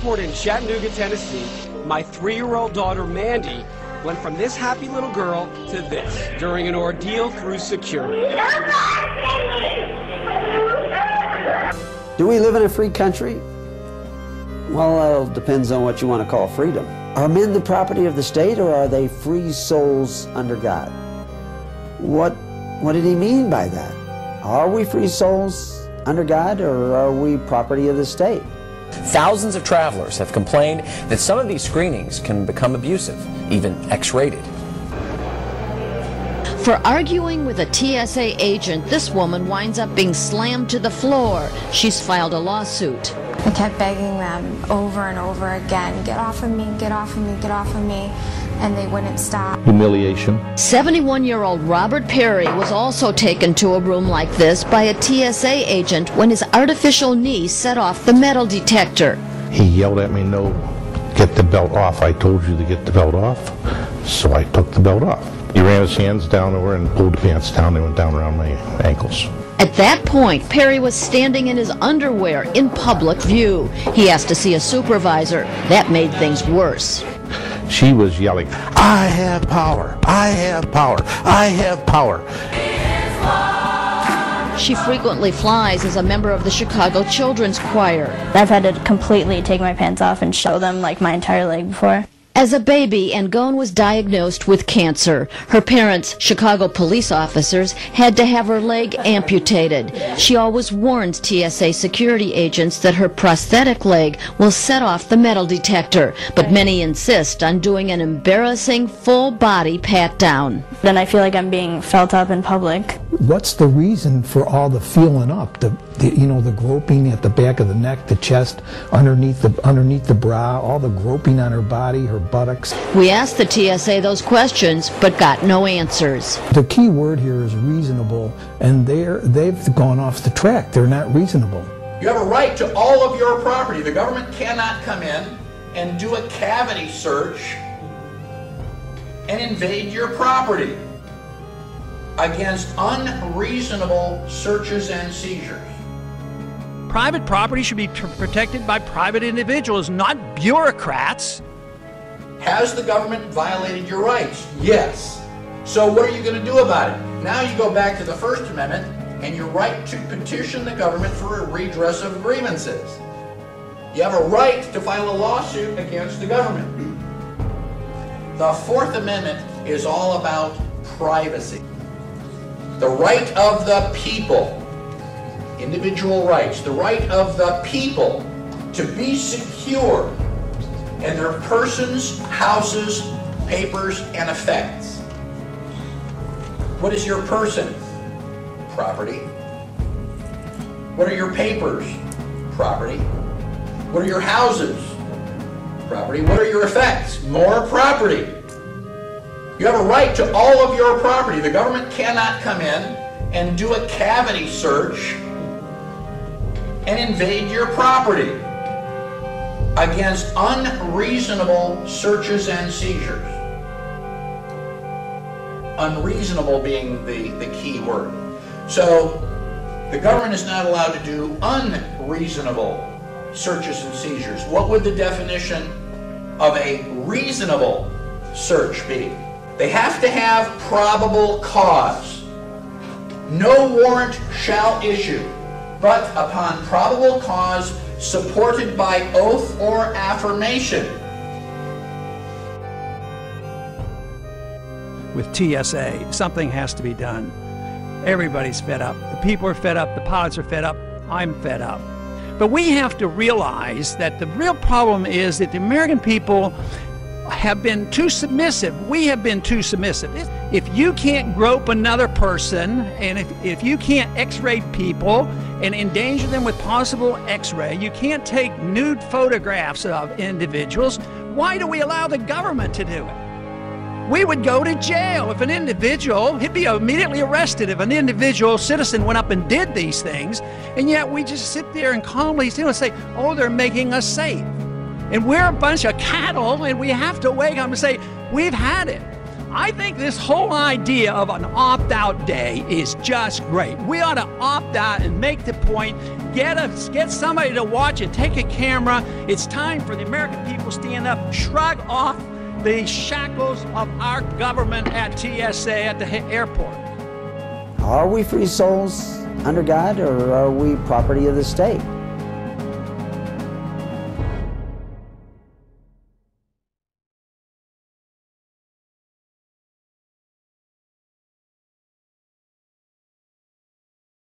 airport in Chattanooga, Tennessee, my 3-year-old daughter, Mandy, went from this happy little girl to this during an ordeal through security. Do we live in a free country? Well, it depends on what you want to call freedom. Are men the property of the state, or are they free souls under God? What did he mean by that? Are we free souls under God, or are we property of the state? Thousands of travelers have complained that some of these screenings can become abusive, even X-rated. For arguing with a TSA agent, this woman winds up being slammed to the floor. She's filed a lawsuit. I kept begging them over and over again, get off of me, get off of me, get off of me, and they wouldn't stop. Humiliation. 71-year-old Robert Perry was also taken to a room like this by a TSA agent when his artificial knee set off the metal detector. He yelled at me, "No, get the belt off. I told you to get the belt off." So I took the belt off. He ran his hands down over and pulled the pants down. They went down around my ankles. At that point, Perry was standing in his underwear in public view. He asked to see a supervisor. That made things worse. She was yelling, "I have power, I have power, I have power." She frequently flies as a member of the Chicago Children's Choir. I've had to completely take my pants off and show them like my entire leg before. As a baby, Angone was diagnosed with cancer. Her parents, Chicago police officers, had to have her leg amputated. She always warns TSA security agents that her prosthetic leg will set off the metal detector, but many insist on doing an embarrassing full-body pat-down. Then I feel like I'm being felt up in public. What's the reason for all the feeling up? The groping at the back of the neck, the chest, underneath the bra, all the groping on her body, her buttocks. We asked the TSA those questions, but got no answers. The key word here is reasonable, and they've gone off the track. They're not reasonable. You have a right to all of your property. The government cannot come in and do a cavity search and invade your property against unreasonable searches and seizures. Private property should be protected by private individuals, not bureaucrats. Has the government violated your rights? Yes. So what are you going to do about it? Now you go back to the First Amendment and your right to petition the government for a redress of grievances. You have a right to file a lawsuit against the government. The Fourth Amendment is all about privacy. The right of the people, individual rights, the right of the people to be secure in their persons, houses, papers, and effects. What is your person? Property. What are your papers? Property. What are your houses? Property. What are your effects? More property. You have a right to all of your property. The government cannot come in and do a cavity search and invade your property against unreasonable searches and seizures. Unreasonable being the key word. So the government is not allowed to do unreasonable searches and seizures. What would the definition of a reasonable search be? They have to have probable cause. No warrant shall issue, but upon probable cause supported by oath or affirmation. With TSA, something has to be done. Everybody's fed up. The people are fed up. The pilots are fed up. I'm fed up. But we have to realize that the real problem is that the American people have been too submissive. We have been too submissive. If you can't grope another person, and if you can't x-ray people and endanger them with possible x-ray, you can't take nude photographs of individuals, why do we allow the government to do it? We would go to jail if an individual, he'd be immediately arrested if an individual citizen went up and did these things, and yet we just sit there and calmly say, oh, they're making us safe. And we're a bunch of cattle, and we have to wake up and say, we've had it. I think this whole idea of an opt-out day is just great. We ought to opt out and make the point, get somebody to watch it, take a camera. It's time for the American people to stand up, shrug off the shackles of our government at TSA at the airport. Are we free souls under God, or are we property of the state?